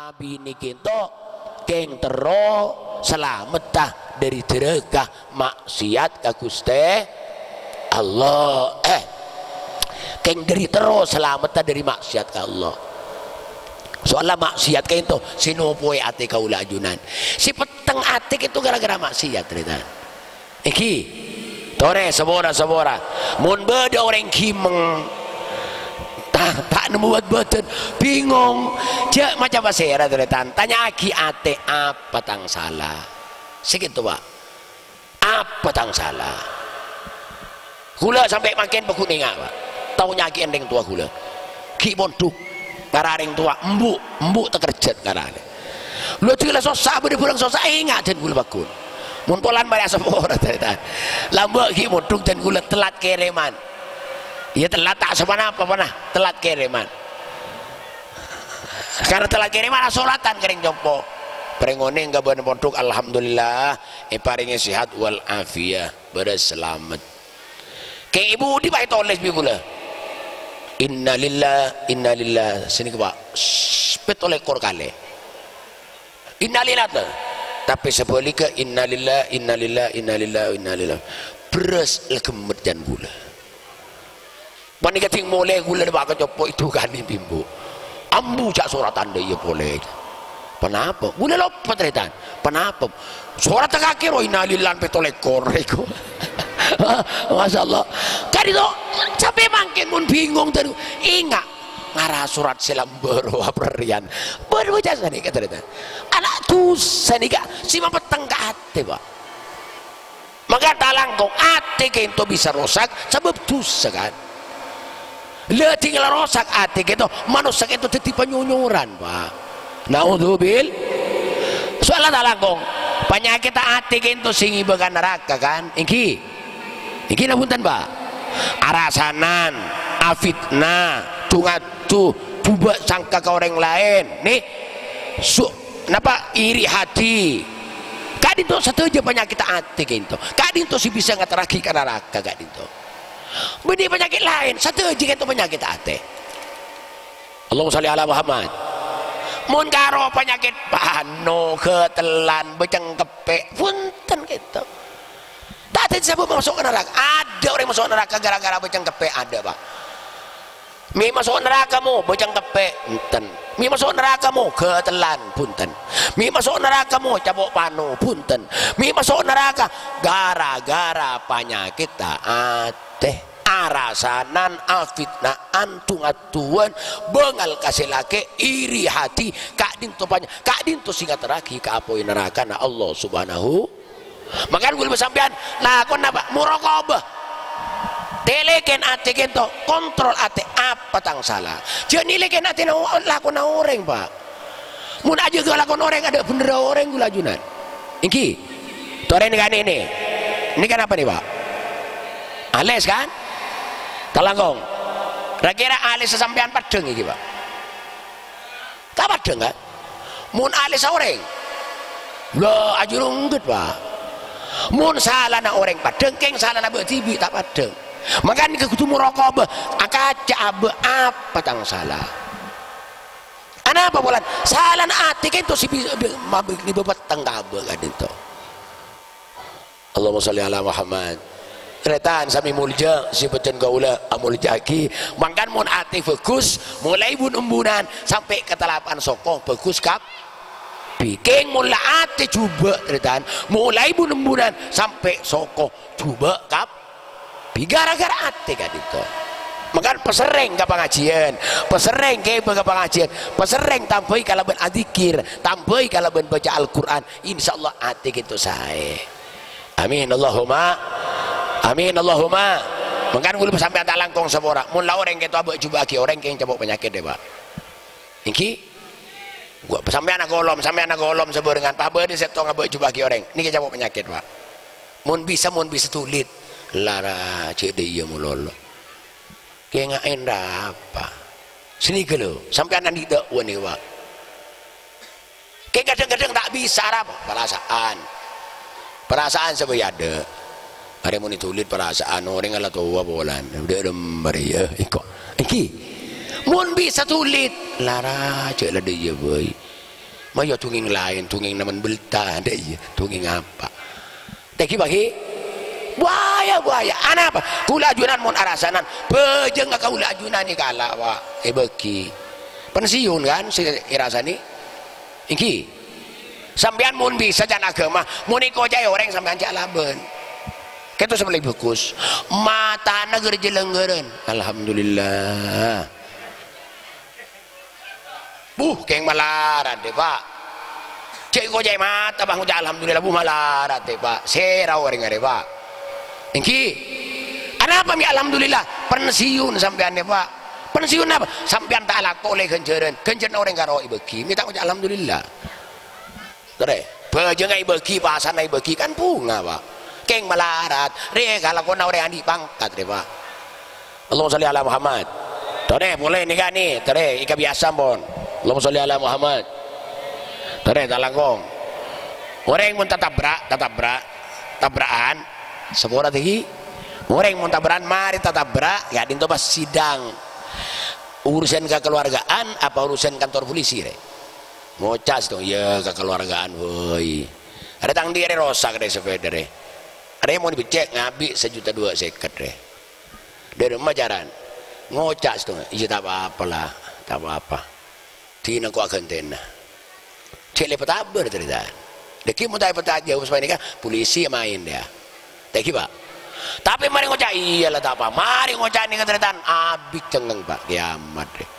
nabi niki to keng tero selamat tah dari derekah maksiat ka Gusti Allah. Keng dari tero selamat tah dari maksiat ka Allah. Soalnya maksiat kayak itu sinopoi ate kaula ajunan si peteng ate itu gara-gara maksiat ternyata iki tore sabora mun beda orang kimeng tak nemu buat bingung cek macam basera ternyata tanya aki ate apa tang salah segitu pak apa tang salah gula sampai makin bekuning pak tau nyaki ending tua gula ki monduk kararing tua embu terkerjat karane lu tuh lah sosak beri pulang sosak ingat dan gula bakun muntolan banyak sepora ternyata lambak ki monduk dan gula telat kereman iya telat tak semana apa pernah telat kereman karena telat kereman asolatan kering jompo perengone enggak bener monduk alhamdulillah paringnya sehat wal afiyah berselamat kayak ibu di baik toles bi gula innalillah sini ke pak betul ekor kali innalillah tapi sebaliknya innalillah beras legemet dan gula panik keting mulai gula di bawah copo itu kan ini bimbo ambu cak surat anda ya boleh kenapa gula lopat retan kenapa surat kaki roh innalillah betul ekor itu Masya Allah kan itu sampai makin pun bingung terus ingat ngarah surat silam berwa perian baru jasa nih kata dia anak tuh nih si peteng ke hati pak maka talangkong hati itu bisa rusak sebab dosa kan le tinggal rusak hati itu manusia itu jadi penyunyuran pak naudzubil soalnya talangkong penyakit hati itu singi bagan neraka kan iki napunten pak arasanan afitna tungatu buba sangka ke orang lain nih napa iri hati kadin itu satu aja penyakit hati gitu kadin itu si bisa ngateraki ke neraka kadin itu beda penyakit lain satu aja itu penyakit hati Allahumma sholli ala Muhammad mun karo penyakit pano ketelan becengkepek punten gitu tak ada masuk neraka ada orang masuk neraka gara-gara becengkepek ada pak mi masuk nerakamu becengkepek punten mi masuk nerakamu ketelan punten mi masuk nerakamu cabok pano punten mi masuk neraka gara-gara penyakit taate arasanan afitnaan tungatuan bengal kasih laki iri hati kadin to singa teraki ka apoi neraka na Allah subhanahu makan gue sampean lakon apa muraqabah teleken ate kento kontrol ate apa tang salah jangan nilaikan ate lakon orang pak mun aja ke lakon orang ada bener orang gue lajunan ini toren kan ini kan apa nih pak ales kan talangkong kira-kira ales sampean padeng ini pak tak padeng kan mun ales orang lo ajurungget pak mun salah na orang padeng keng salah na tibi tak padeng makanya kudu muraqabah akaca apa tang salah ana apa bulan salah na ati itu si mabik ni babat tanggabe kan itu Allahumma sholli ala Muhammad retan sami mulja si beten gaula amul jaki mangkan mun ati bagus mulai bun embunan sampai ke telapan soko bagus kap bikin mulai ate coba retan mulai bulan sampai soko coba kap gara-gara ate kan itu makan pesereng ke pengajian pesereng ke pengajian pesereng tambahi kalau ben adzikir tambahi kalau ben baca Al-Quran insyaallah ate gitu saya amin Allahumma makan gue sampai tak langkong sebora mulai orang gitu abak coba ki orang yang coba penyakit deh pak ini gua sampai anak golom sebut dengan pak bade seto ngabek coba ki orang ini kejawab penyakit pak mun bisa tulit lara cek dia mulolo kayak ngain apa sini ke lo sampai anak tidak wani pak kayak kadang-kadang tak bisa apa perasaan sebagai ada mun ditulit perasaan orang ala tua bolan udah mari ya ikut iki mun bisa tulit lara cek lah dia boy Maya tunging lain, tunging naman belta, ada iya, tunging apa? Teki bagi buaya. Ana apa? Kula ajunan mon arasanan, bejeng ka kula ajunan ni kala wa beki. Pensiun kan si irasani. Iki. Sampean mun bisa jan agama, mun iko jaya orang sampean jalaben. Ketu sebelih bagus. Mata negeri jelenggereun. Alhamdulillah. Keng malarat deh pak. Cek ko jay mata bang uja alhamdulillah malarat deh pak. Sera orang deh pak. Engki. Kenapa mi alhamdulillah pensiun sampean deh pak. Pensiun apa? Sampean tak laku oleh kenjeren. Kenjeren orang karo ibeki. Minta uja alhamdulillah. Tere. Bejengai ibeki pasan ibeki kan bunga pak. Keng malarat. Re kalau kau orang andi pangkat deh pak. Allahumma sholli ala Muhammad. Tere boleh nih kan nih. Tere ika biasa pun. Allahumma sholli ala Muhammad. Tere talangkong. Orang mun tabrakan semua tinggi. Orang mun tabrakan mari tatabrak ya dinto pas sidang. Urusan kekeluargaan apa urusan kantor polisi re? Ngocas dong ya kekeluargaan woi. Ada tang dia rosak deh sepeda re. Ada yang mau dibecek ngabi 1,2 juta seket re. Dari rumah jaran. Ngocas dong. Iya tak apa-apa lah, tak apa-apa. Tina ko akan tena. Cek lepas tabar cerita. Deki mau tahu peta jauh supaya ini kan polisi main dia. Teki pak. Tapi mari ngocak iyalah tak apa. Mari ngocak ini keteritaan abis cengeng pak kiamat deh.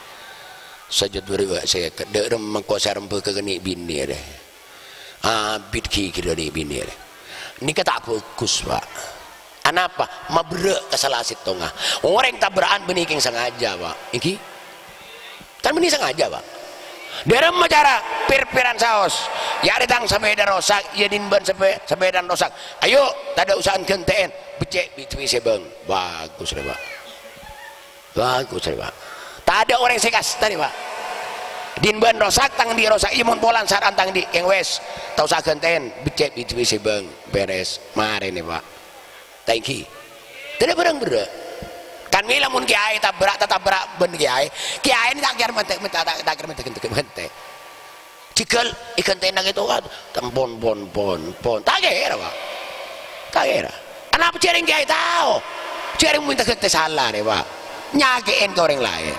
Saja dua saya keder mengkosar kegeni bini deh. Abis kiki dari bini deh. Ini kata bagus pak. Anapa? Mabrek kesalahan tonga. Orang tabrakan beniking sengaja pak. Iki kan benih sengaja pak. Dalam macara pir-piran saos ya datang sepeda rosak ya dinban sepeda rosak ayo tak ada usahaan kenteen becek bitwi sebeng bagus deh pak tak ada orang sekas tadi pak dinban rosak tang di rosak imun polan saran tang di yang wes tau usaha kenteen becek bitwi sebeng beres mari nih pak thank you tidak berang-berang kan mila mun kiai tabrak ben kiai ini tak kira mentek cikal ikan tenang itu kan tempon tak kira pak tak kira kenapa cering kiai tahu cering minta kete salah deh pak nyakiin ke orang lain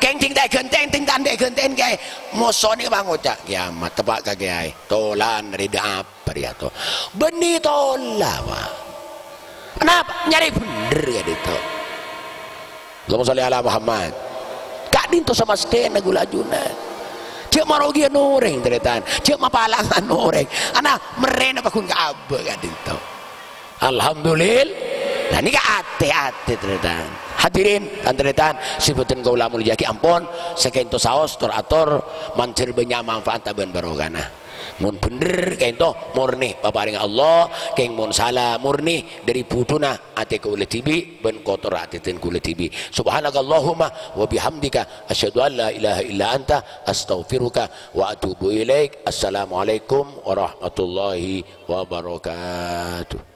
keng ting tak genteng ting tandai genteng kiai mosoni bang ucap kiamat tebak ke kiai tolan rida apa dia tuh benih tola pak kenapa nyari bener ya itu. Allahumma sholli ala Muhammad. Kak dinto sama stena gula ajunan. Cek marogian orang teretan. Cek mapalangan orang. Anak merena pakun ka abah kak dinto. Alhamdulillah. Nah ini kak ate teretan. Hadirin dan teretan sibutin kaula mulia ki ampun sekento saos tor ator mancir banyak manfaat taban barokana. Mun bener kayak itu murni paparing Allah kayak mun salah murni dari buduna ate kulit tibi ben kotor ate ten kulit tibi subhanakallahumma wa bihamdika asyhadu an la ilaha illa anta astaghfiruka wa atubu ilaik. Assalamualaikum warahmatullahi wabarakatuh.